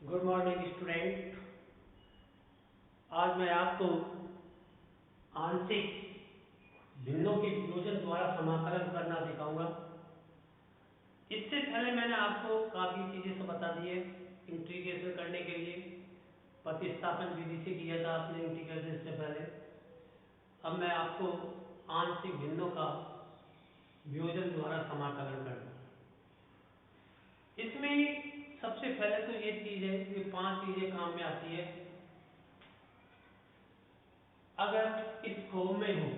Good morning student. आज मैं आपको आंशिक भिन्नों के वियोजन द्वारा समाकलन करना सिखाऊंगा। इससे पहले मैंने आपको काफ़ी चीज़ें तो बता दी है। इंटीग्रेशन करने के लिए प्रतिस्थापन विधि से किया था आपने इंटीग्रेशन से पहले। अब मैं आपको आंशिक भिन्नों का वियोजन द्वारा समाकलन करना। इसमें सबसे पहले तो ये चीज़ है, ये 5 चीज़ें काम में आती है। अगर इस फॉर्म में हो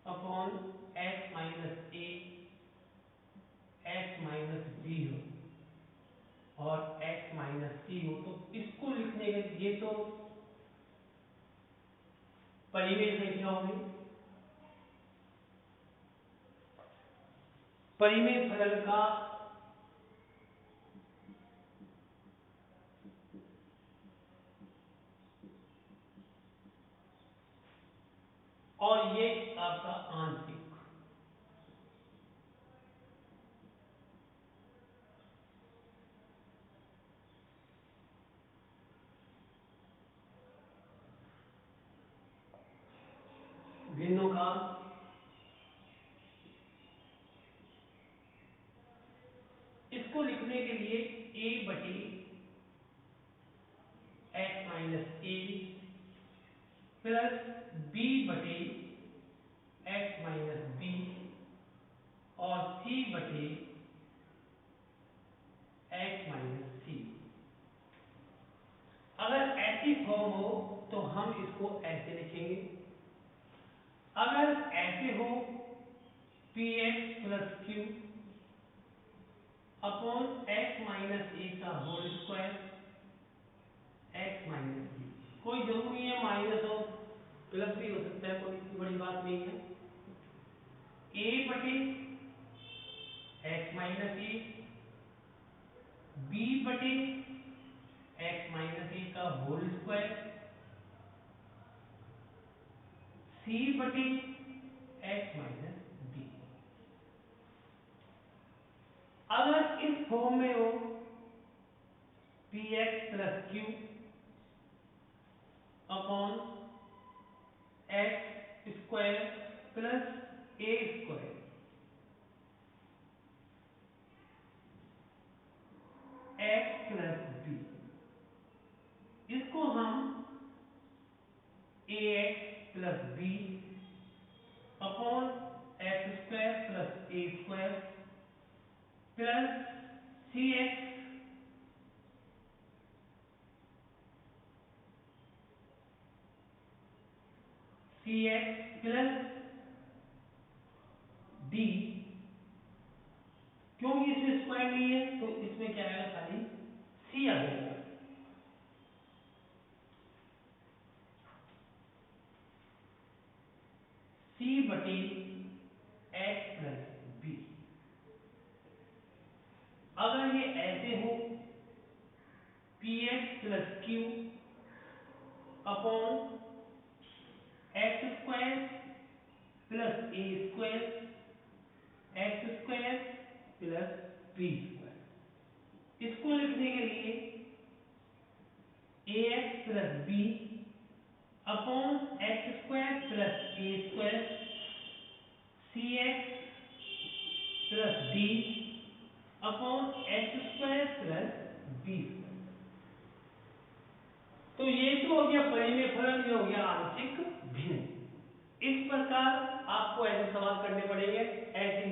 अपॉन x माइनस ए x माइनस बी हो और x माइनस सी हो, तो इसको लिखने के ये तो परिमेय संख्या होगी। परिमेय फलन का और ये आपका आंशिक। भिन्नों का इसको लिखने के लिए a बटे x माइनस ए प्लस b बटे x माइनस बी और c बटे x माइनस सी। अगर ऐसी फॉर्म हो तो हम इसको ऐसे लिखेंगे। अगर ऐसे हो px plus Q upon x minus ए का whole square x minus b. कोई जरूरी नहीं है माइनस हो, प्लस भी हो सकता है, कोई इतनी बड़ी बात नहीं है। a बटे x माइनस ए b बटे x माइनस ए का होल स्क्वायर c बटे x माइनस बी। अगर इस फॉर्म में हो px plus Q upon X square plus A square X plus B, इसको हम A X plus B upon X square plus A square plus C X plus D. क्योंकि इसमें square नहीं है तो इसमें क्या आएगा, खाली सी आ जाएगा। सी बटे एक्स प्लस बी। अगर ये ऐसे हो P X plus Q upon X square plus A square X square plus B square. इसको लिखने के लिए A X plus B upon X square plus A square C X plus D upon X square plus B square. तो ये तो हो गया परिमेय फलन, ये हो गया आंशिक भिन्न। इस प्रकार आपको ऐसे सवाल करने पड़ेंगे, ऐसी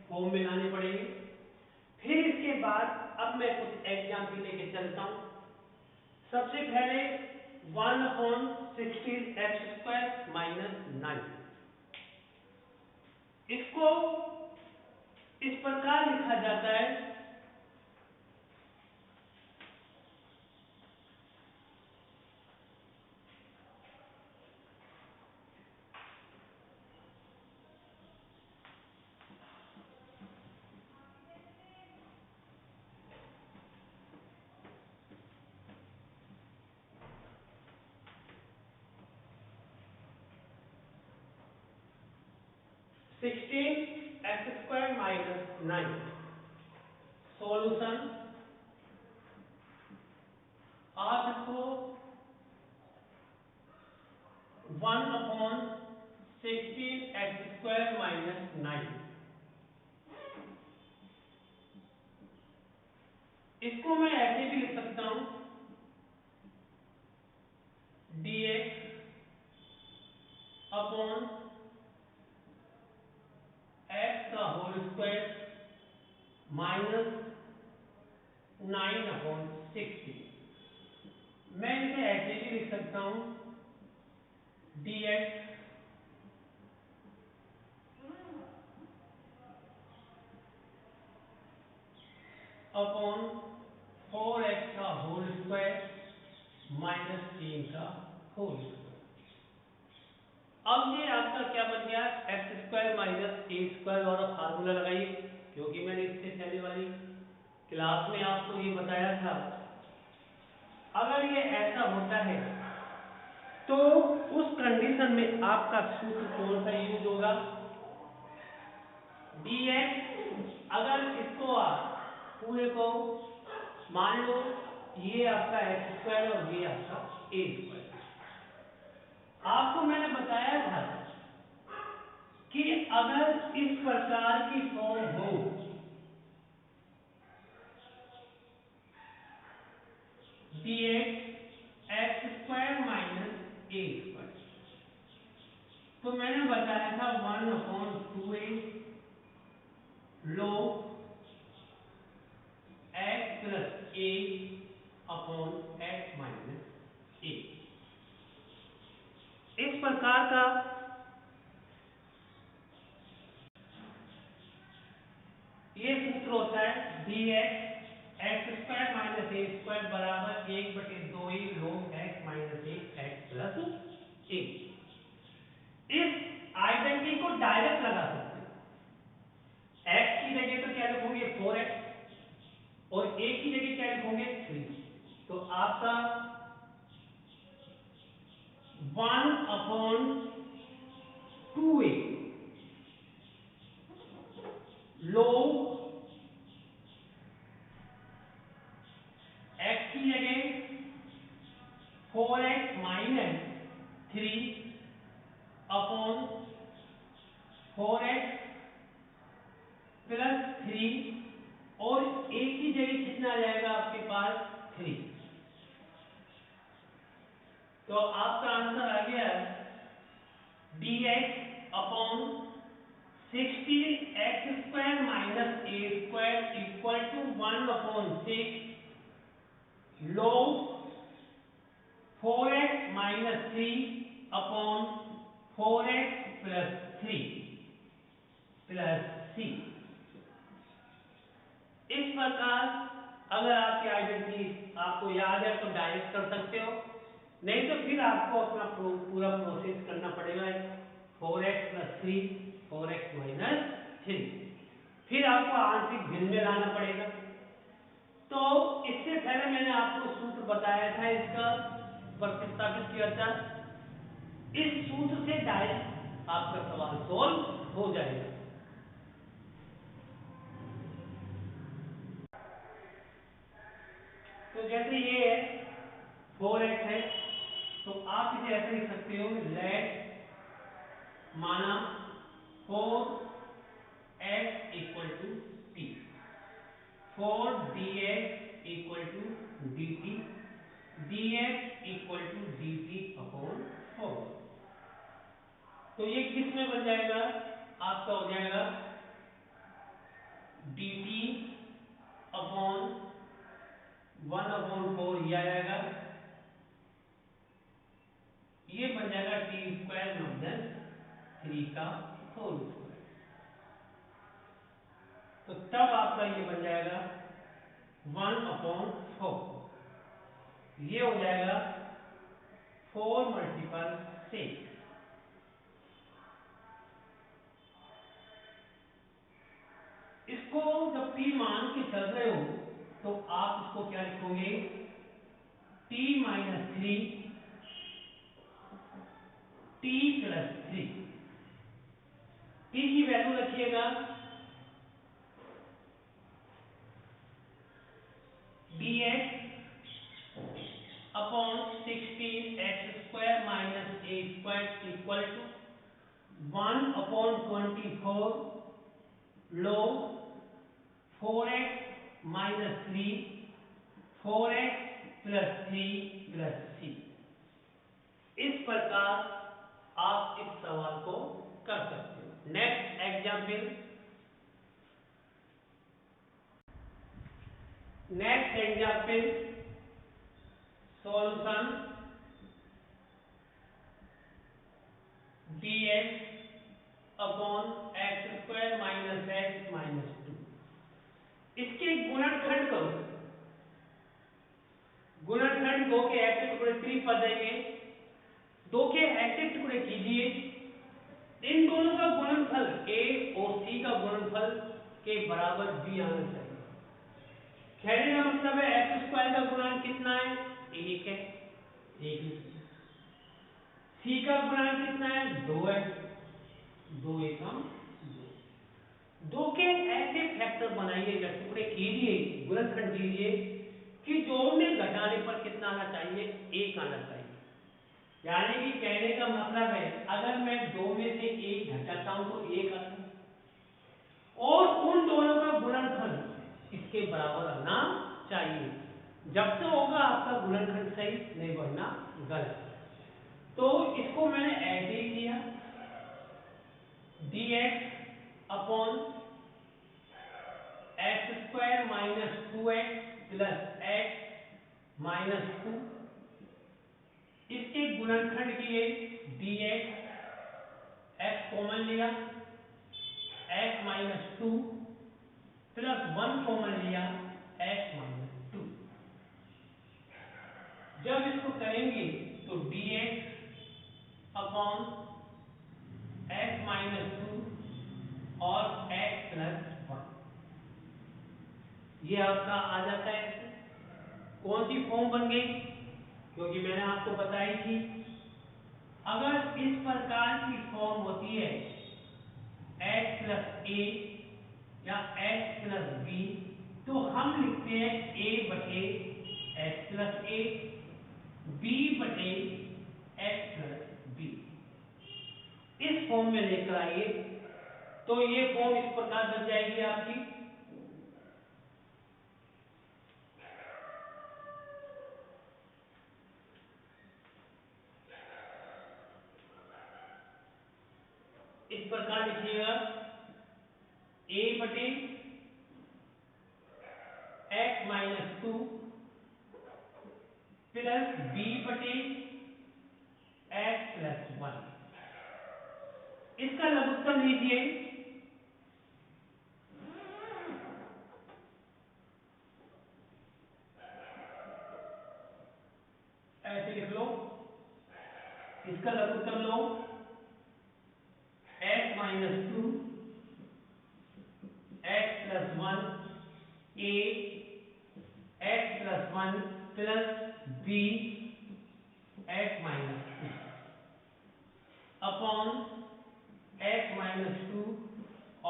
फॉर्म में लाने पड़ेंगे। फिर इसके बाद अब मैं कुछ एग्जाम्पल लेके चलता हूं। सबसे पहले 1/16x² माइनस 9, इसको इस प्रकार लिखा जाता है। X square minus 9। सॉल्यूशन आप इसको 1/16 एक्स स्क्वायर माइनस 9, इसको मैं ऐसे भी लिख सकता हूं dx अपॉन एक्स का होल स्क्वायर माइनस 9/16। मैं इसे ऐसे भी लिख सकता हूं dx अपॉन 4x का होल स्क्वायर माइनस 3 का होल स्क्वायर। अब ये आपका क्या बन गया, x square minus a square वाला फार्मूला लगाइए, क्योंकि मैंने इससे पहले वाली क्लास में आपको ये बताया था अगर ये ऐसा होता है तो उस कंडीशन में आपका सूत्र कौन सा यूज होगा, dx अगर इसको आप पूरे को मान लो ये आपका एक्स स्क्वायर और ये आपका ए स्क्वायर, आपको मैंने बताया था कि अगर इस प्रकार की फॉर्म हो dx x square minus a square, तो मैंने बताया था 1/2a log x plus a upon x minus a। इस प्रकार का ये सूत्र होता है dx x square minus a square बराबर 1/2a log x minus a x plus a। इस आइडेंटिटी को डायरेक्ट लगा सकते हैं, x की जगह तो क्या लिखोगे 4x और a की जगह क्या लिखोगे 3, तो आपका 1/2a log x की जगह 4x minus 3 upon 4x plus 3 और a की जगह कितना आ जाएगा आपके पास 3, तो आपका आंसर आ गया dx upon 16 x square minus a square equal to 1/6 log 4x minus 3 upon 4x plus 3 plus c। इस प्रकार अगर आपकी आइडेंटिटी आपको याद है तो डायरेक्ट कर सकते हो, नहीं तो फिर आपको अपना पूरा प्रोसेस करना पड़ेगा 4x प्लस 3 4x माइनस 3, फिर आपको आंशिक भिन्न में लाना पड़ेगा। तो इससे पहले मैंने आपको सूत्र बताया था, इसका प्रतिस्थापित किया था, इस सूत्र से डायरेक्ट आपका सवाल सॉल्व हो जाएगा। तो जैसे ये है 4x है तो आप इसे ऐसे लिख सकते हो लेट माना 4x equal to t, 4dx equal to dt, dx equal to dt upon 4। तो ये किस में बन जाएगा, आपका हो जाएगा dt अपॉन 1/4 ये आ जाएगा, ये बन जाएगा t स्क्वायर माइनस 3 का होल स्क्वायर। तो तब आपका ये बन जाएगा 1/4, ये हो जाएगा 4 मल्टीपल 6। इसको जब t मान के चल रहे हो तो आप इसको क्या लिखोगे t minus 3 t plus 3, t की वैल्यू रखिएगा dx upon 16x² minus a² equal to 1/24 log 4x minus 3 4x plus 3 plus c। इस प्रकार आप इस सवाल को कर सकते हो। Next example, solution dx upon x² minus x minus 2। इसके गुणनखंड करो। गुणनखंड 2 के ऐसे टुकड़े 3 पद देंगे, 2 के ऐसे टुकड़े कीजिए, इन दोनों का गुणनफल a और c का गुणनफल के बराबर b आना चाहिए। कहने का मतलब है x² का गुणांक कितना है? 1 है, 1 c का गुणांक कितना है? 2 है, 2 एकम 2 के ऐसे फैक्टर बनाइए, जब टुकड़े कीजिए, गुणनखंड कीजिए कि जोड़ने घटाने पर कितना आना चाहिए? 1 आना चाहिए। यानी कि कहने का मतलब है अगर मैं 2 में से 1 घटाता हूं तो 1 आता है, और उन दोनों का गुणनफल इसके बराबर आना चाहिए। जब तो होगा आपका गुणनखंड सही, नहीं वरना गलत। तो इसको मैंने ऐसे ही किया, dx upon x² minus 2x plus x minus 2। इसके गुणनखंड किए, dx x कॉमन लिया, x माइनस 2 प्लस 1 कॉमन लिया, x माइनस 2। जब इसको करेंगे तो dx अपॉन x माइनस 2 और x प्लस 1, ये आपका आ जाता है। कौन सी फॉर्म बन गई? क्योंकि मैंने आपको बताई थी, अगर इस प्रकार की फॉर्म होती है x प्लस a या x प्लस b, तो हम लिखते हैं a बटे x प्लस a, b बटे x प्लस b। इस फॉर्म में लेकर आइए तो ये फॉर्म इस प्रकार बन जाएगी आपकी, इस प्रकार लिखिएगा, a बटे x माइनस 2 प्लस b बटे x प्लस 1। इसका लघुत्तम लीजिए, ऐसे लिख लो, इसका लघुत्तम लो, x minus 2 x plus 1 a x plus 1 plus b x minus 2 upon x minus 2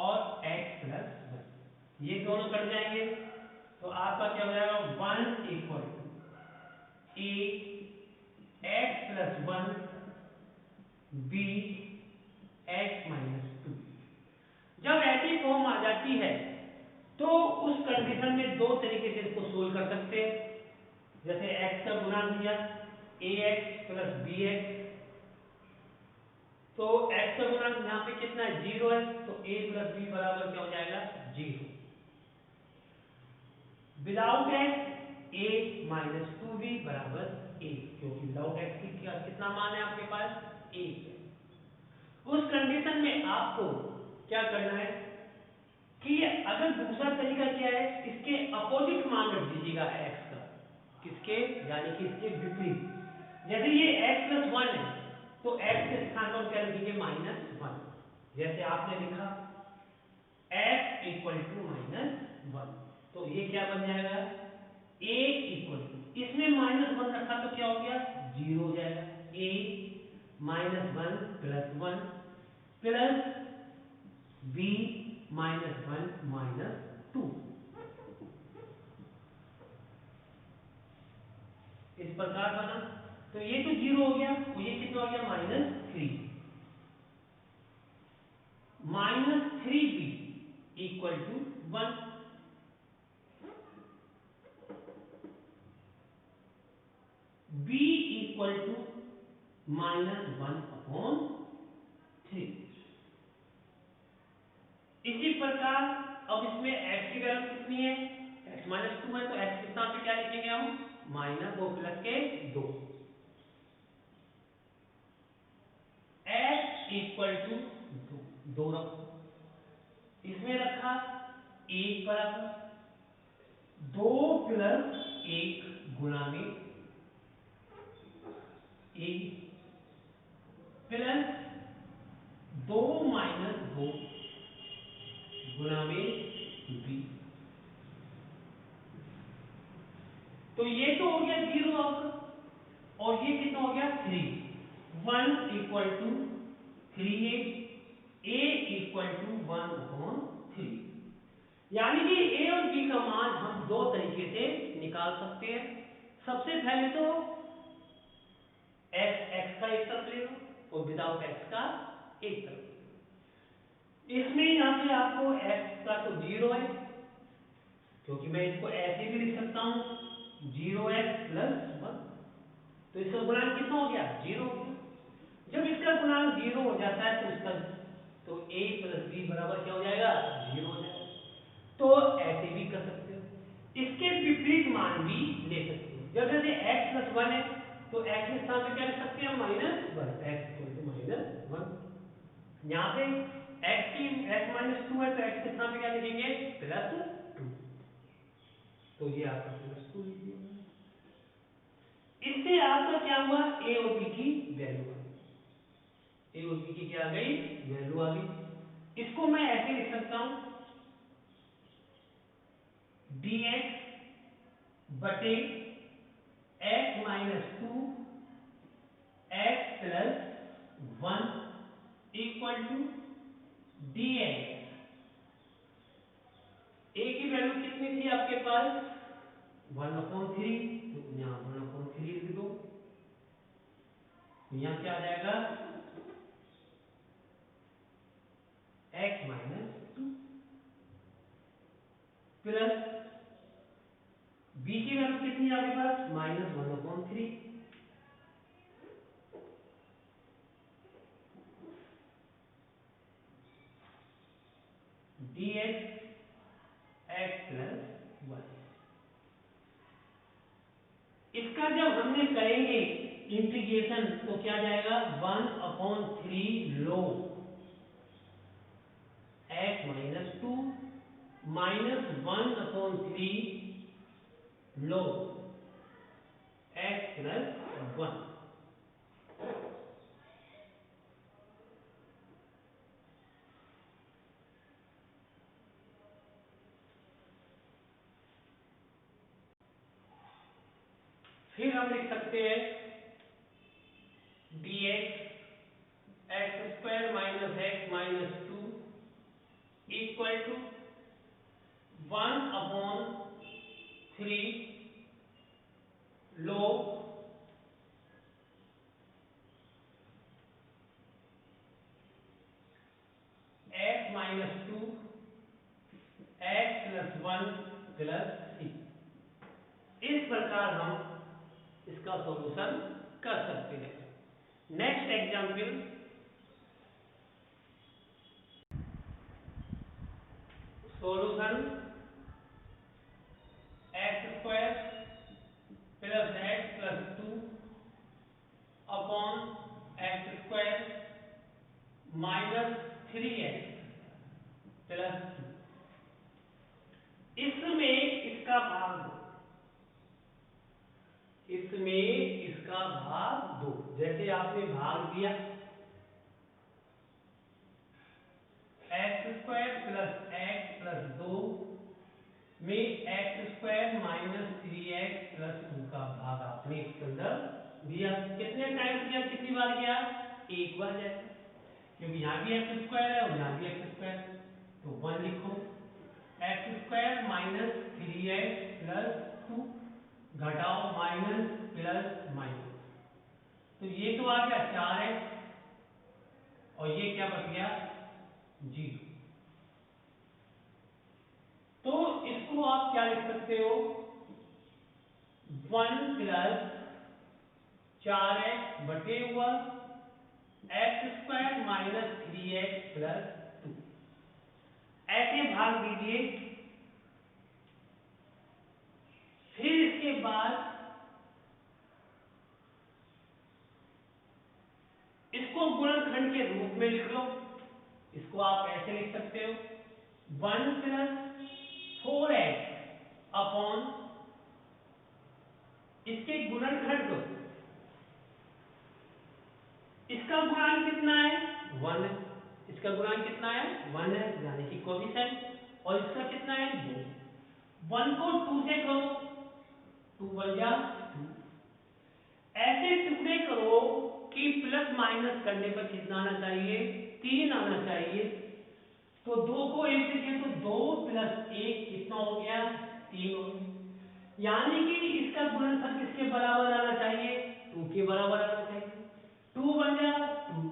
और x प्लस 1। ये दोनों कट जाएंगे तो आपका क्या हो जाएगा? 1 equal to a x plus 1 b x minus 2। जब ऐसी फॉर्म आ जाती है तो उस कंडीशन में दो तरीके से इसको सोल्व कर सकते हैं। जैसे x का गुणांक दिया ax प्लस bx, तो x का गुणांक यहाँ पे कितना है? 0 है, तो a प्लस b बराबर क्या हो जाएगा? 0। Without x a minus 2b बराबर a, क्योंकि विदाउट x की कितना मान है आपके पास? 1 है। उस कंडीशन में आपको क्या करना है कि अगर दूसरा तरीका क्या है, इसके अपोजिट मान रख दीजिएगा x का, किसके? यानी कि इसके विपरीत। जैसे ये x प्लस 1 है तो x के स्थान पर क्या लिखेंगे? माइनस 1। जैसे आपने लिखा x इक्वल टू माइनस 1, तो ये क्या बन जाएगा? a इक्वल टू, इसमें माइनस 1 रखा तो क्या हो गया? 0 हो जाएगा। a minus 1 plus 1 plus b minus 1 minus 2। इस प्रकार बना। तो ये तो 0 हो गया, तो ये कितना हो गया -3। -3b equal to 1। b equal to -1/3। इसी प्रकार अब इसमें x की वैल्यू कितनी है, x -2 है, तो x के स्थान पे क्या लिखेंगे हम, -2 प्लस के 2। x इक्वल टू 2 रखो, इसमें रखा 1 बराबर 2 प्लस 1 गुणा में a प्लस 2 माइनस 2 गुणा में b। तो ये तो हो गया 0 आपका, और ये कितना हो गया 3। 1 equal to 3a, a equal to 1/3। यानी कि a और b का मान हम दो तरीके से निकाल सकते हैं। सबसे पहले तो x का एक तरफ ले लो और विदाउट x का एक तरफ। इसमें यहाँ पे आपको x का तो 0 है, क्योंकि मैं इसको ऐसे भी लिख सकता हूँ 0x + 1। तो इसका गुणांक कितना हो गया 0 हो गया। जब इसका गुणांक 0 हो जाता है तो इसका तो a + b बराबर क्या हो जाएगा 0 हो जाएगा। तो ऐसे भी कर सकते हो, इसके विपरीत मान भी ले सकते हो। जब जैसे x + 1 है तो x के स्थान पे क्या लिख सकते हैं हम -1, x = -1। यहाँ पे x -2 है तो x के स्थान पे क्या लिखेंगे +2। तो ये आपका +2 लिख दिया। इससे आपका क्या हुआ, a और b की वैल्यू आ गई। a और b की क्या आ गई वैल्यू आ गई। इसको मैं ऐसे लिख सकता हूं dx बटे x - 2 x + 1 equal to dx। a की वैल्यू कितनी थी आपके पास 1/3, तो यहाँ 1/3 लिख दो। यहाँ क्या आ जाएगा x - 2 प्लस b की वैल्यू कितनी है आपके पास -1/3 dx x + 1। इसका जब हमने करेंगे इंटीग्रेशन तो क्या जाएगा 1/3 log x - 2 -1/3 log x + 1। फिर हम लिख सकते हैं dx x² - x - 2 equal to 1/3 log x - 2 x + 1 + 3। इस प्रकार हम इसका सॉल्यूशन कर सकते हैं। Next example, solution x² + x + 2 upon x² - 3x + 2। इसमें इसका भाग दो, इसमें इसका भाग दो। जैसे आपने भाग दिया x² + x + 2 में x² - 3x + 2 का भाग आपने इसके अंदर दिया। कितने टाइम्स दिया, कितनी बार गया, एक बार जाएगा, क्योंकि यहाँ भी x² है और यहाँ भी x² है। तो 1 लिखो, x² - 3x + 2 घटाओ प्लस माइनस, तो ये तो आ गया 4x और ये क्या बच गया 0। तो इसको आप क्या लिख सकते हो 1 प्लस 4x बटे हुआ x square minus 3x plus 2, ऐसे भाग दीजिए। फिर इसके बाद इसको गुणनखंड के रूप में लिख लो। इसको आप ऐसे लिख सकते हो 1 प्लस 4x अपॉन इसके गुणनखंड को, इसका गुणांक कितना है 1 है, इसका गुणांक कितना है 1 है यानी कि कोएफिशिएंट, और इसका कितना है 2। 1 को 2 से करो 2 बन जा 2। ऐसे टुकड़े करो कि प्लस माइनस करने पर कितना आना चाहिए 3 आना चाहिए। तो 2 को 1 से किया तो 2 प्लस 1 कितना हो गया 3 हो गया, यानी कि इसका गुणनफल किसके बराबर आना चाहिए 2 के बराबर आना चाहिए। 2 बन जा 2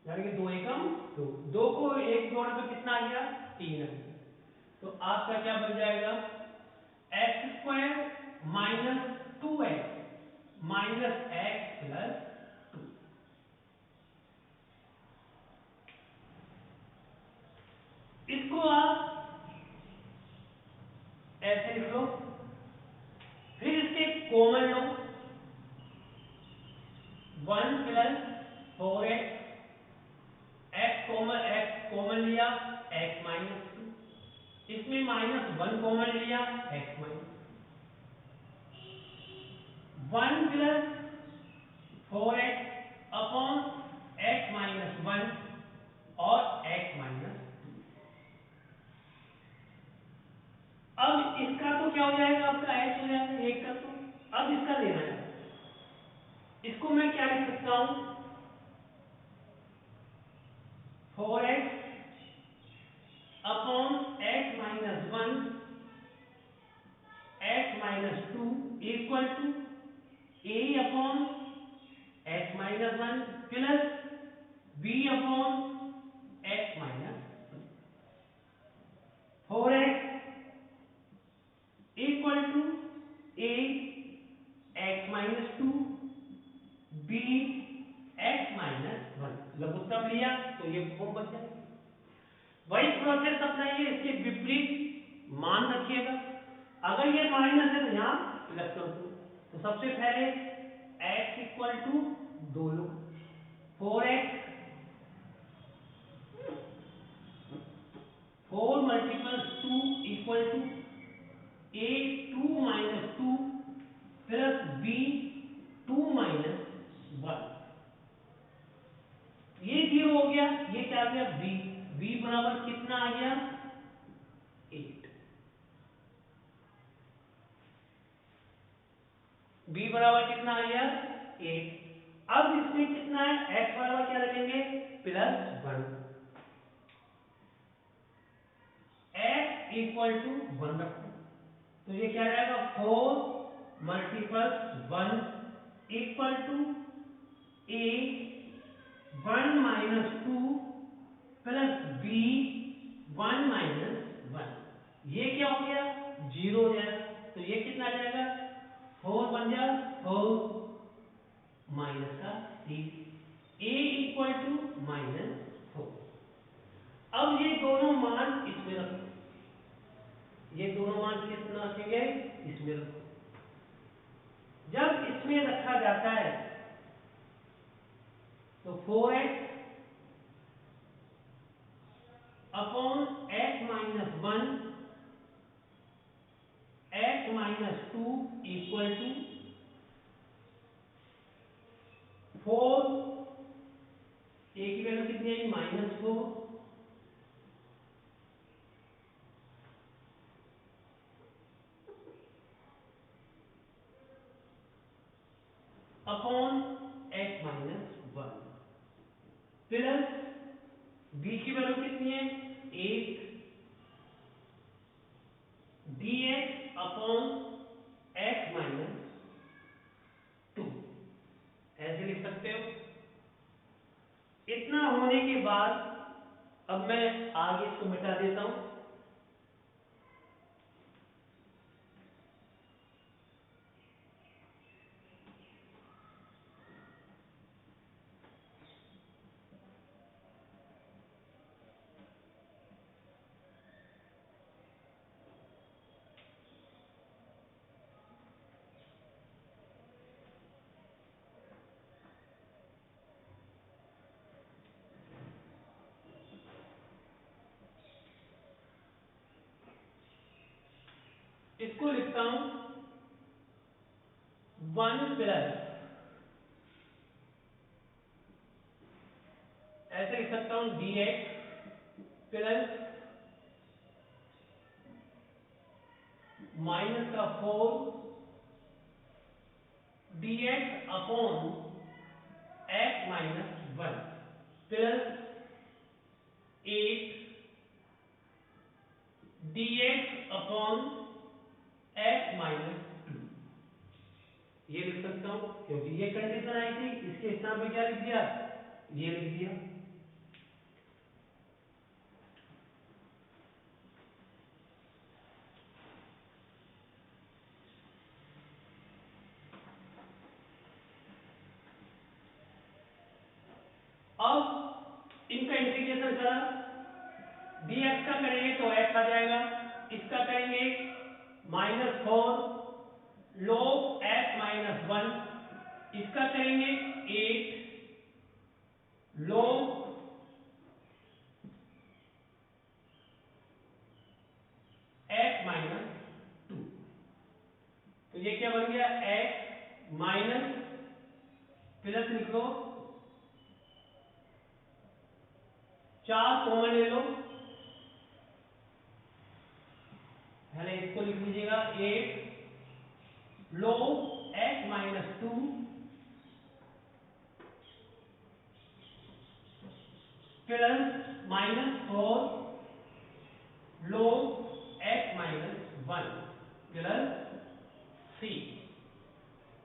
यानी कि 2 एकम 2, 2 को 1 जोड़ने पर कितना आ गया 3 आ गया। तो आपका क्या बन जाएगा x square minus 2x minus x plus 2। इसको आप ऐसे लिख लो। फिर इसके कॉमन लो 1 प्लस 4x, x कॉमन लिया x माइनस 2, इसमें माइनस 1 कॉमन लिया x minus 1 plus 4x upon x minus 1 और x माइनस 2। अब इसका तो क्या हो जाएगा आपका h हो जाएगा 1 का, तो अब इसका लेना है। इसको मैं क्या लिख सकता हूं 4x upon x minus 1 x minus 2 equal to a upon x minus 1 plus b upon x minus 4x equal to a x minus 2 b x minus 1। लघुत्तम लिया तो ये फॉर्म बन जाएगी। वही प्रोसेस अपनाइए, इसके विपरीत मान रखिएगा। अगर ये माइनस है तो यहाँ प्लस कर दो। तो सबसे पहले x इक्वल टू 2 लो 4x 4 multiple 2 equal to a 2 minus 2 plus b 2 minus 1। ये 0 हो गया, ये क्या आ गया b बराबर कितना आ गया 8। b बराबर कितना आ गया 8। अब इसमें कितना है x बराबर क्या रखेंगे प्लस 1, x इक्वल टू 1 रखो। तो ये क्या जाएगा 4 multiple 1 equal to a 1 minus 2 plus b 1 minus 1। ये क्या हो गया 0 हो जाएगा। तो ये कितना आ जाएगा 4 बन जा 4 माइनस का 3 a इक्वल टू माइनस 4। अब ये दोनों मान इसमें रखो, ये दोनों मान कितना रखेंगे इसमें रखो। जब इसमें रखा जाता है तो 4x upon x minus 1 x minus 2 equal to 4 a की वैल्यू कितनी आई -4 upon x minus 1 plus b की वैल्यू कितनी है 8 dx अपॉन x माइनस बाद अब मैं आगे इसको मिटा देता हूं। इसको लिखता हूं 1 प्लस, ऐसे लिख सकता हूं dx प्लस माइनस का 4 dx upon x minus 1 plus 8 dx upon x minus 2। ये लिख सकता हूं क्योंकि ये कंडीशन आई थी, इसके स्थान पे क्या लिख दिया, ये लिख दिया। अब इनका इंटीग्रेशन करा, dx का करेंगे तो x आ जाएगा, इसका करेंगे -4 log x माइनस 1, इसका करेंगे 8 log x माइनस 2। तो ये क्या बन गया, x माइनस प्लस लिख लो, 4 कॉमन ले लो, पहले इसको लिख लीजिएगा 8 log x minus 2 plus -4 log x minus 1 plus c।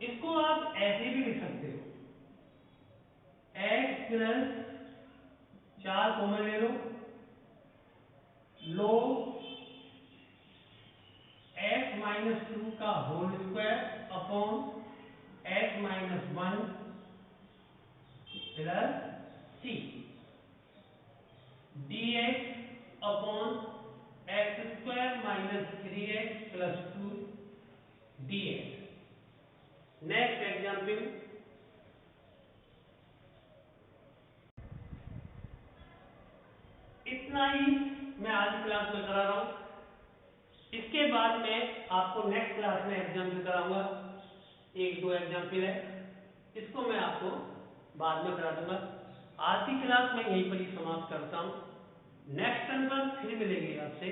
इसको आप ऐसे भी लिख सकते हो, x प्लस 4 कॉमन ले लो, log x माइनस 2 का whole square upon x minus 1 plus c dx upon x square minus 3x plus 2 dx। Next example, इतना ही मैं आज की क्लास में करा रहा हूं। इसके बाद मैं आपको नेक्स्ट क्लास में एग्जाम्पल कराऊंगा, 1-2 एग्जाम्पल है, इसको मैं आपको बाद में करा दूंगा। आज की क्लास में यहीं पर ही समाप्त करता हूं। नेक्स्ट टर्म पर फिर मिलेंगे आपसे।